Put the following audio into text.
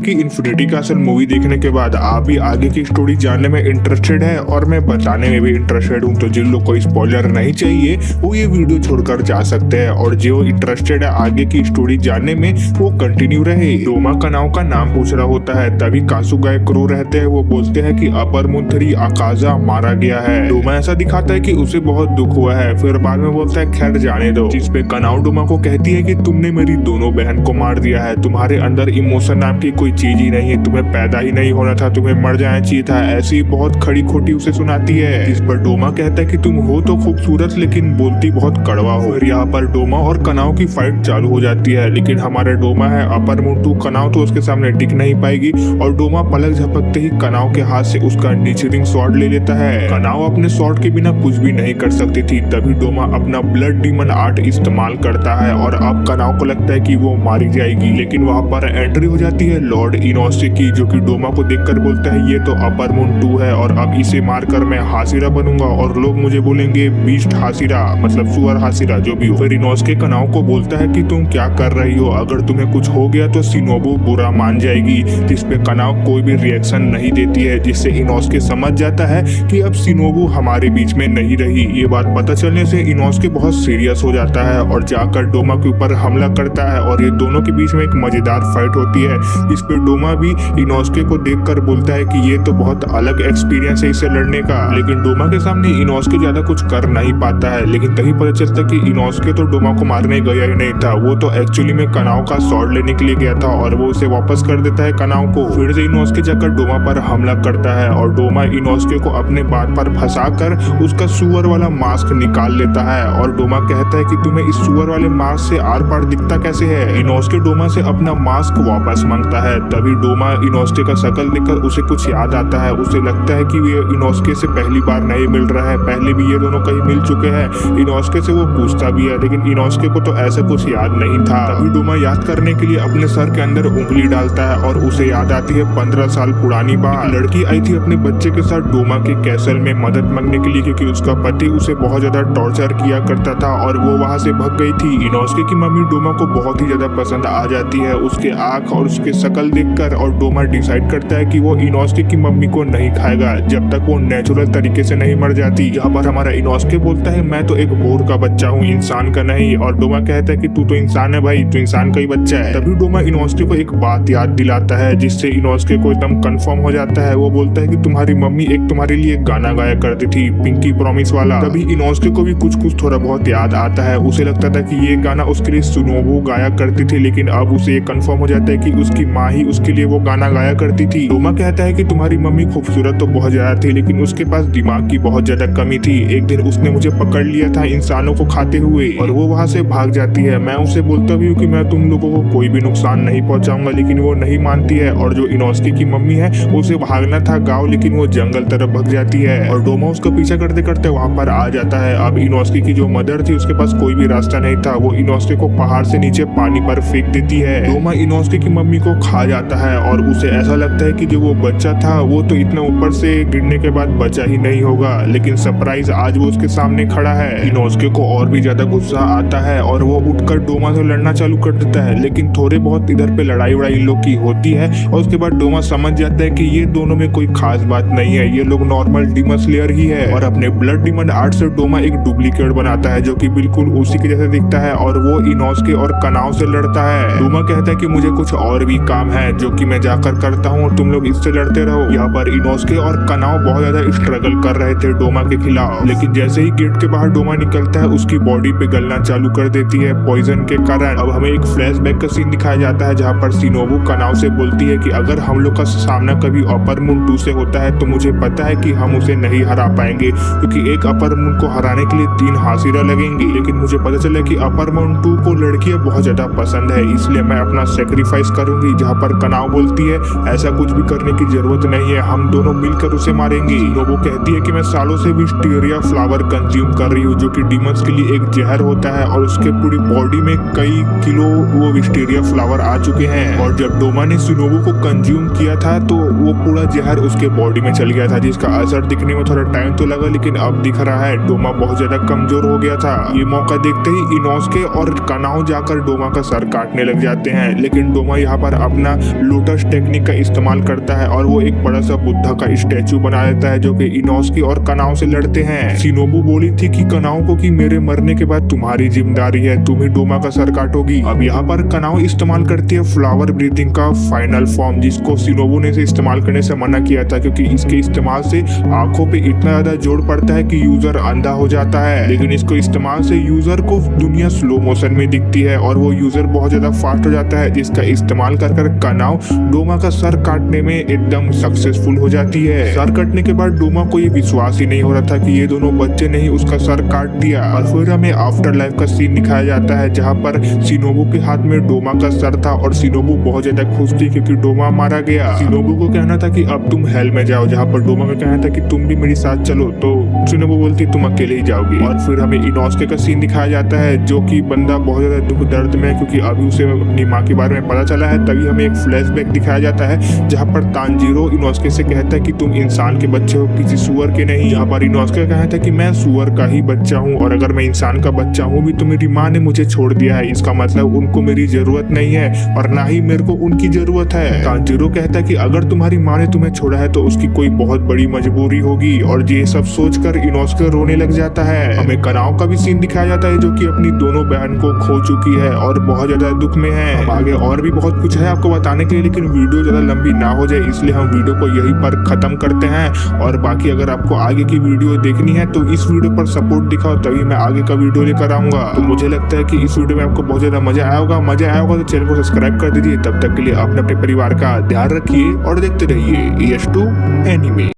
कि infinity castle movie देखने के बाद आप भी आगे की स्टोरी जानने में इंटरेस्टेड है और मैं बताने में भी इंटरेस्टेड हूँ, तो जिन लोग को स्पॉइलर नहीं चाहिए वो ये वीडियो छोड़कर जा सकते हैं, और जो इंटरेस्टेड है आगे की स्टोरी जानने में वो कंटिन्यू रहे। डोमा कनाव का नाम पूछ रहा होता है, तभी कासुगाए क्रू रहते हैं, वो बोलते हैं कि अपर मून 3 आकाजा मारा गया है। डोमा ऐसा दिखाता है कि उसे बहुत दुख हुआ है, फिर बाद में बोलता है खैर जाने दो, जिस पे कनाव डोमा को कहती है कि तुमने मेरी दोनों बहन को मार दिया है, तुम्हारे अंदर इमोशन नाम की कोई चीज ही नहीं है, तुम्हें पैदा ही नहीं होना था, तुम्हें मर जाना चाहिए था। ऐसी बहुत खड़ी खोटी उसे सुनाती है, जिस पर डोमा कहता है कि तुम हो तो खूबसूरत लेकिन बोलती बहुत कड़वा हो। फिर यहाँ पर डोमा और कनाव की फाइट चालू हो जाती है, लेकिन हमारा डोमा है अपर मून 2 कनाव तो उसके सामने टिक नहीं पाएगी, और डोमा पलक झपकते ही कनाव के हाथ से उसका नीचिरिंग स्वॉर्ड ले लेता है। कनाव अपने स्वॉर्ड के बिना कुछ भी नहीं कर सकती थी, तभी डोमा अपना ब्लड डीमन आर्ट इस्तेमाल करता है, और अब कनाव को लगता है कि वो मारी जाएगी, लेकिन वहाँ पर एंट्री हो जाती है लॉर्ड इनोसे की, जो कि डोमा को देखकर बोलता है ये तो अपर मून 2 है, और अब इसे मारकर मैं हासिरा बनूंगा और लोग मुझे बोलेंगे बीस्ट हासिरा, मतलब सुअर हासिरा जो भी हो। फिर इनोस्के कनाव को बोलता है कि तुम क्या कर रही हो, अगर तुम्हें कुछ हो गया तो सिनोबू बुरा मान जाएगी, जिस पे कनाव कोई भी रिएक्शन नहीं देती है, जिससे इनोस्के समझ जाता है कि अब सिनोबू हमारे बीच में नहीं रही। ये बात पता चलने से इनोस्के बहुत सीरियस हो जाता है और जाकर डोमा के ऊपर हमला करता है, और ये दोनों के बीच में एक मजेदार फाइट होती है, जिस पे डोमा भी इनोस्के को देखकर बोलता है कि ये तो बहुत अलग एक्सपीरियंस है इसे लड़ने का, लेकिन डोमा के सामने इनोस्के ज्यादा कुछ कर नहीं पाता है। लेकिन तभी पता चलता कि इनोस्के तो डोमा को मारने गया ही नहीं था, वो तो एक्चुअली में कनाव का स्वॉर्ड लेने के लिए गया था, और वो उसे वापस कर देता है कनाव को। फिर से इनोस्के जाकर डोमा पर हमला करता है, और डोमा इनोस्के को अपने बात पर फंसाकर उसका सुअर वाला मास्क निकाल लेता है, और डोमा कहता है कि तुम्हें इस सुअर वाले मास्क से आर पार दिखता कैसे है। इनोस्के डोमा से अपना मास्क वापस मांगता है, तभी डोमा इनोस्के का शकल देखकर उसे कुछ याद आता है, उसे लगता है कि ये इनोस्के से पहली बार नहीं मिल रहा है, पहले भी ये दोनों कहीं मिल चुके हैं। इनोस्के से वो पूछता भी है, लेकिन इनोस्के को तो ऐसा कुछ याद नहीं था। तभी डोमा याद करने के लिए अपने सर के अंदर उंगली डालता है, और उसे याद आती है 15 साल पुरानी बात। लड़की आई थी अपने बच्चे के साथ डोमा के कैसल में मदद मांगने के लिए, क्योंकि उसका पति उसे बहुत ज्यादा टॉर्चर किया करता था, और वो वहाँ से भाग गई थी। इनोस्के की मम्मी डोमा को बहुत ही ज्यादा पसंद आ जाती है उसके आंख और उसके शकल देखकर, और डोमा डिसाइड करता है कि वो इनोस्के की मम्मी को नहीं खाएगा जब तक वो नेचुरल तरीके से नहीं मर जाती। यहाँ पर हमारा इनोस्के बोलता है मैं तो एक बोर का बच्चा हूँ, इंसान का नहीं, और डोमा कहता है कि तू तो इंसान है भाई, तू इंसान का ही बच्चा है। तभी डोमा इनोस्के को एक बात याद दिलाता है, जिससे इनोस्के को एकदम कंफर्म हो जाता है। वो बोलता है कि तुम्हारी मम्मी एक तुम्हारे लिए गाना गाया करती थी, पिंकी प्रॉमिस वाला। तभी इनोस्के को भी कुछ कुछ थोड़ा बहुत याद आता है, उसे लगता था कि ये गाना उसके लिए सुनोबू गाया करती थी, लेकिन अब उसे ये कंफर्म हो जाता है कि उसकी माँ ही उसके लिए वो गाना गाया करती थी। डोमा कहता है कि तुम्हारी मम्मी खूबसूरत तो बहुत ज्यादा थी, लेकिन उसके पास दिमाग की बहुत ज्यादा कमी थी, एक दिन उसने मुझे पकड़ लिया था इंसानों को खाते हुए, और वो वहाँ से भाग जाती है। मैं उसे बोलता भी हूँ कि मैं तुम लोगों को कोई भी नुकसान नहीं पहुंचाऊंगा, लेकिन वो नहीं मानती है, और जो इनोस्के की मम्मी है उसे भागना था गाँव, लेकिन वो जंगल तरफ भाग जाती है, और डोमा उसका पीछा करते करते वहाँ पर आ जाता है। अब इनोस्के की जो मदर थी उसके पास कोई भी रास्ता नहीं था, वो इनोस्के को पहाड़ से नीचे पानी पर फेंक देती है। डोमा इनोस्के की मम्मी को खा जाता है, और उसे ऐसा लगता है कि जो वो बच्चा था वो तो इतना ऊपर से गिरने के बाद बचा ही नहीं होगा, लेकिन सरप्राइज आज वो उसके सामने खड़ा है। इनोस्के को और भी ज्यादा गुस्सा आता है, और वो उठकर डोमा से लड़ना चालू कर देता है, लेकिन थोड़े बहुत इधर पे लड़ाई वड़ाई इन लोग की होती है, और उसके बाद डोमा समझ जाता है कि ये दोनों में कोई खास बात नहीं है, ये लोग नॉर्मल डीमन स्लेयर ही है, और अपने ब्लड डीमन आर्ट से डोमा एक डुप्लीकेट बनाता है जो कि बिल्कुल उसी के जैसे दिखता है, और वो इनोस्के और कनाव से लड़ता है। डोमा कहता है कि मुझे कुछ और भी काम है जो कि मैं जाकर करता हूँ, और तुम लोग इससे लड़ते रहो। यहाँ पर इनोस्के और कनाव बहुत ज्यादा स्ट्रगल कर रहे थे डोमा के खिलाफ, लेकिन जैसे ही गेट के बाहर डोमा निकलता है उसकी बॉडी पे गलना चालू कर देती है पॉइजन के कारण। अब हमें एक फ्लैशबैक का सीन दिखाया जाता है, जहाँ पर सिनोबू कनाव से बोलती है कि अगर हम लोग का सामना कभी अपर मून 2 से होता है तो मुझे पता है कि हम उसे नहीं हरा पाएंगे, क्योंकि एक अपर मून को हराने के लिए 3 हासिरा लगेंगे, लेकिन मुझे पता चला कि अपर मून 2 को लड़कियां बहुत ज्यादा पसंद है, इसलिए मैं अपना सेक्रीफाइस करूंगी। जहाँ पर कनाव बोलती है ऐसा कुछ भी करने की जरूरत नहीं है, हम दोनों मिलकर उसे मारेंगे। वो कहती है कि मैं सालों से विस्टेरिया फ्लावर कंज्यूम कर रही हूँ, जो कि डीमंस के लिए एक जहर होता है, और उसके पूरी बॉडी में कई किलो वो विस्टेरिया फ्लावर आ चुके हैं, और जब डोमा ने सिनोबू को कंज्यूम किया था तो वो पूरा जहर उसके बॉडी में चल गया था, जिसका असर दिखने में थोड़ा टाइम तो लगा, लेकिन अब दिख रहा है डोमा बहुत ज्यादा कमजोर हो गया था। ये मौका देखते ही इनोस्के और कनाव जाकर डोमा का सर काटने लग जाते हैं, लेकिन डोमा यहाँ पर अपना अपना लोटस टेक्निक का इस्तेमाल करता है और वो एक बड़ा सा बुद्धा का स्टैचू बना देता है जो कि इनोस्की और कनाओ से लड़ते हैं। शिनोबू बोली थी कि कनाओ को कि मेरे मरने के बाद तुम्हारी जिम्मेदारी है, तुम ही डोमा का सर काटोगी। अब यहाँ पर कनाओ इस्तेमाल करती है फ्लावर ब्रीथिंग का फाइनल फॉर्म, जिसको शिनोबू ने इसे इस्तेमाल करने से मना किया था क्योंकि इसके इस्तेमाल से आंखों पे इतना ज्यादा जोर पड़ता है कि यूजर अंधा हो जाता है। लेकिन इसको इस्तेमाल से यूजर को दुनिया स्लो मोशन में दिखती है और वो यूजर बहुत ज्यादा फास्ट हो जाता है, जिसका इस्तेमाल कर कनाओ डोमा का सर काटने में एकदम सक्सेसफुल हो जाती है। सर कटने के बाद डोमा को ये विश्वास ही नहीं हो रहा था कि ये दोनों बच्चे ने ही उसका सर काट दिया। और फिर हमें आफ्टर लाइफ का सीन दिखाया जाता है जहाँ पर शिनोबू के हाथ में डोमा का सर था और शिनोबू बहुत ज्यादा खुश थी क्योंकि डोमा मारा गया। शिनोबू को कहना था कि अब तुम हेल में जाओ, जहाँ पर डोमा का कहना था कि तुम भी मेरे साथ चलो, तो शिनोबू बोलती तुम अकेले ही जाओगी। और फिर हमें इनोस्के का सीन दिखाया जाता है जो कि बंदा बहुत ज्यादा दुख दर्द में है क्योंकि अभी उसे अपनी माँ के बारे में पता चला है। तभी हमें एक फ्लैशबैक दिखाया जाता है जहाँ पर तांजीरो इनोस्के से कहता है कि तुम इंसान के बच्चे हो, किसी सुअर के नहीं। यहाँ पर इनोस्के का कहता है कि मैं सुअर का ही बच्चा हूँ और अगर मैं इंसान का बच्चा हूँ भी तो मेरी माँ ने मुझे छोड़ दिया है, इसका मतलब उनको मेरी जरूरत नहीं है और ना ही मेरे को उनकी जरूरत है। तांजीरो कहता है कि अगर तुम्हारी माँ ने तुम्हें छोड़ा है तो उसकी कोई बहुत बड़ी मजबूरी होगी और ये सब सोचकर इनोस्के रोने लग जाता है। हमें कनाओ का भी सीन दिखाया जाता है जो कि अपनी दोनों बहन को खो चुकी है और बहुत ज्यादा दुख में है। अब आगे और भी बहुत कुछ है आपको बताने के लिए, लेकिन वीडियो ज्यादा लंबी ना हो जाए इसलिए हम वीडियो को यहीं पर खत्म करते हैं। और बाकी अगर आपको आगे की वीडियो देखनी है तो इस वीडियो पर सपोर्ट दिखाओ, तभी मैं आगे का वीडियो लेकर आऊंगा। तो मुझे लगता है कि इस वीडियो में आपको बहुत ज्यादा मजा आया होगा तो चैनल को सब्सक्राइब कर दीजिए। तब तक के लिए अपने परिवार का ध्यान रखिए और देखते रहिए ES2 एनीमे।